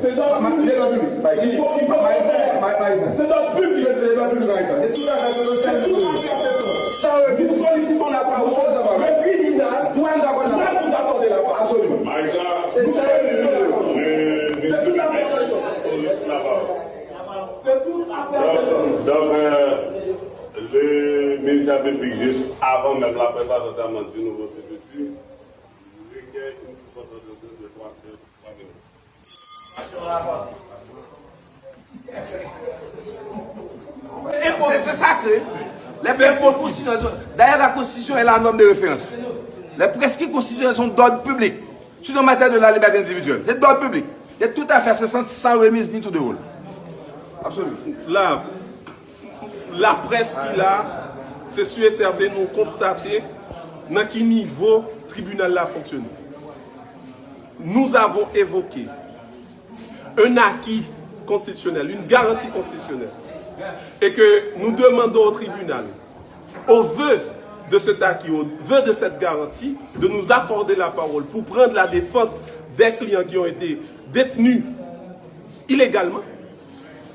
C'est dans le public. Il faut c'est dans le public. C'est dans le public. C'est tout à fait. Ça, nous sollicitons la parole. Le tribunal doit nous accorder la parole. Absolument. C'est ça. C'est tout à fait. C'est tout à fait. Donc, le ministère public, juste avant même la présentation du nouveau CPT, requiert une suspension de 3 minutes. C'est sacré. D'ailleurs, la Constitution est la norme de référence. Les prescrits constitutionnels sont d'ordre public. Sur la matière de la liberté individuelle. C'est d'ordre public. Il y a tout à fait sans remise ni tout de rôle. Absolument. Là, la presse qui là, c'est sûr et certain, nous constater dans quel niveau le tribunal a fonctionné. Nous avons évoqué un acquis constitutionnel, une garantie constitutionnelle, et que nous demandons au tribunal, au vœu de cet acquis, au vœu de cette garantie, de nous accorder la parole pour prendre la défense des clients qui ont été détenus illégalement.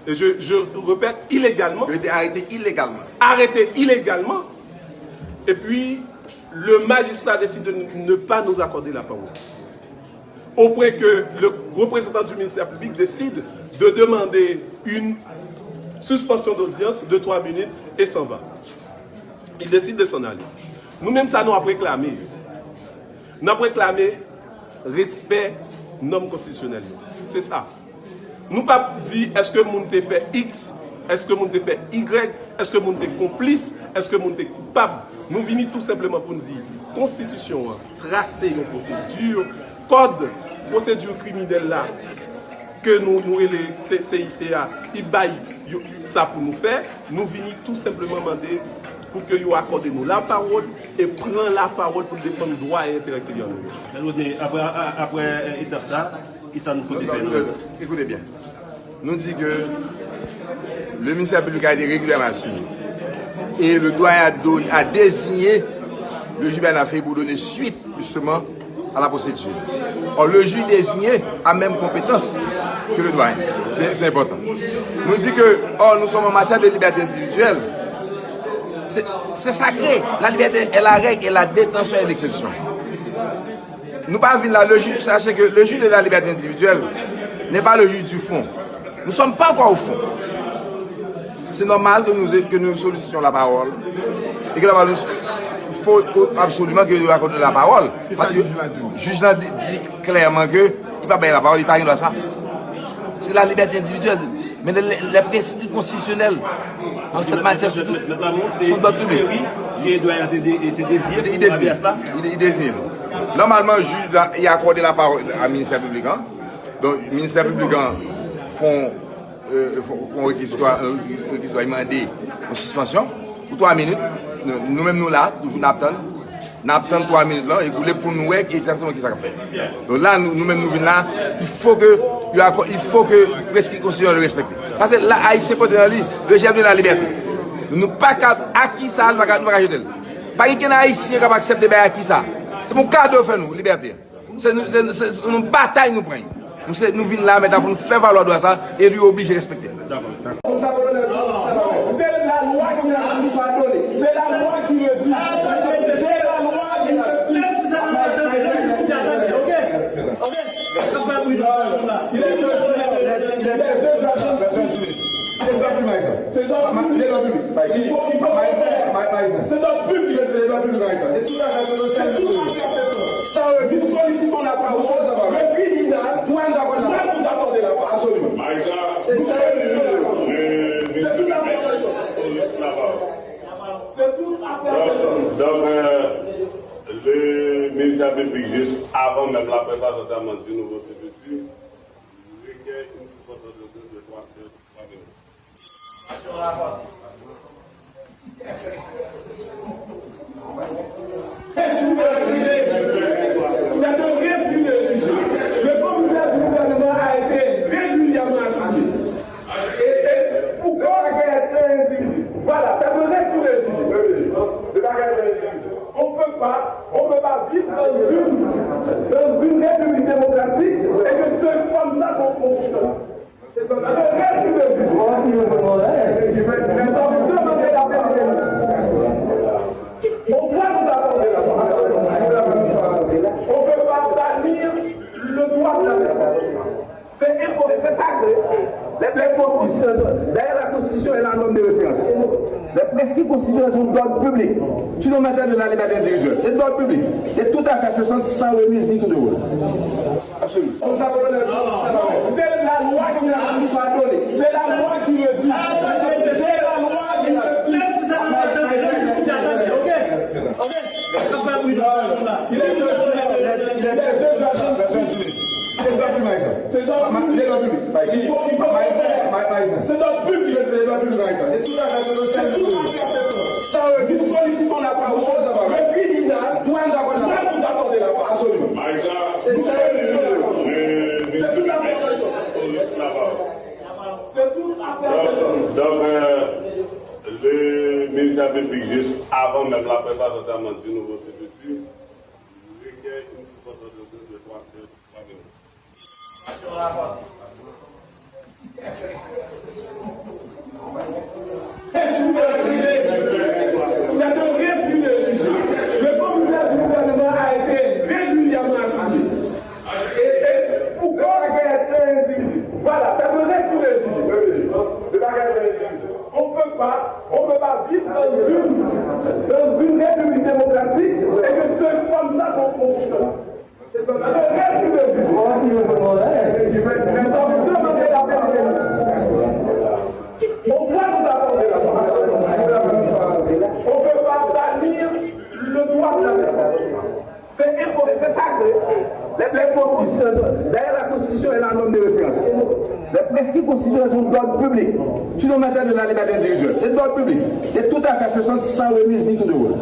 Et je répète, illégalement. Il a été arrêté illégalement. Arrêté illégalement. Et puis, le magistrat décide de ne pas nous accorder la parole. Au point que le représentant du ministère public décide de demander une suspension d'audience de 3 minutes et s'en va. Il décide de s'en aller. Nous-mêmes, ça nous avons réclamé. Nous avons réclamé respect normes constitutionnelles. C'est ça. Nous pas dit est-ce que moun te fait X, est-ce que moun te fait Y, est-ce que moun te complice, est-ce que moun te coupable. Nous venons tout simplement pour nous dire constitution tracer une procédure, code procédure criminelle là que nous les CICA ils baillent ça pour nous faire. Nous venons tout simplement demander pour que vous accordez nous la parole et prendre la parole pour défendre le droit et l'intérêt qu'il y a. Après étape ça, qui ça nous peut faire? Écoutez bien. Nous dit que le ministère public a été régulièrement signé. Et le doyen a désigné le juge Ben Affaire pour donner suite justement à la procédure. Or, le juge désigné a même compétence que le doyen. C'est important. Nous dit que, nous sommes en matière de liberté individuelle. C'est sacré. La liberté est la règle et la détention est l'exception. Nous pas venir là, le juge, sachez que le juge de la liberté individuelle n'est pas le juge du fond. Nous ne sommes pas encore au fond. C'est normal que nous sollicitions la parole. Et que il faut absolument que nous accordions la parole. Parce que le juge dit clairement qu'il ne peut pas la parole, il ne peut pas ça. C'est la liberté individuelle. Mais les principes constitutionnels en cette matière sont d'autres publics. Il doit être désigné. Il désigne. Normalement, le juge a accordé la parole au ministère public. Donc, le ministère public font un réquisitoire demandé en suspension pour 3 minutes. Nous-mêmes, nous là, toujours nous attendons 3 minutes là et pour nous voir exactement ce qu'il a fait. Donc là, nous-mêmes, nous venons là, il faut que presque constitution le respecte. Parce que là, Haïtien côté dans le chef de la liberté. Nous pas à qui ça, nous ne pas jeter. Pas qu'il y a Haïtien qui va accepter à qui ça. C'est mon cadeau fait nous, liberté. C'est une bataille nous prenons. Nous venons là maintenant pour nous faire valoir de ça et lui obliger à respecter. C'est la loi qui nous soit donnée. C'est la loi qui le dit. C'est la loi qui le dit. C'est dans le public. C'est dans le public. C'est tout à fait. Ça, nous sollicitons la parole. Le tribunal doit nous accorder la parole. Absolument. C'est ça. C'est tout à fait. C'est tout à fait. Donc, le ministère public, juste avant même la présentation du nouveau CPT, requiert une suspension de 3 minutes. C'est un refus de juger. Le commissaire du gouvernement a été régulièrement assisté. Et pourquoi être individu? Voilà, c'est un refus de juger. On ne peut pas vivre dans une république démocratique et que ce C'est ça que d'ailleurs la Constitution est la norme de référence. Les prescrits constitutionnels sont d'ordre public. Tu nous matière de la liberté individuelle. C'est d'ordre public. Et tout à fait, c'est sans remise ni tout de rôle. Absolument. C'est la loi qui nous soit donnée. C'est la loi qui le dit. C'est la loi qui le dit. C'est dans le public. C'est dans le public. C'est tout à fait sans nous sollicitons la parole. Le tribunal doit nous accorder la parole. Absolument. C'est ça. C'est tout à fait. C'est tout à fait. Donc, le ministère public, juste avant même la présentation du nouveau CPT, requiert une suspension de 3 minutes. C'est un refus de juger. Le commissaire du gouvernement a été régulièrement associé. Et pourquoi être individu? Voilà, c'est un refus de juger. On ne peut pas vivre dans une république démocratique et que c'est comme ça qu'on fonctionne. C'est un refus de juger. On doit nous accorder la parole. On ne peut pas bannir le droit de la personne. C'est ça que d'ailleurs la Constitution est la norme de référence. Les prescrits constitutionnels sont d'ordre public. Tu nous matière de la liberté individuelle. C'est d'ordre public. Et tout à fait, c'est sans remise ni tout de rôle.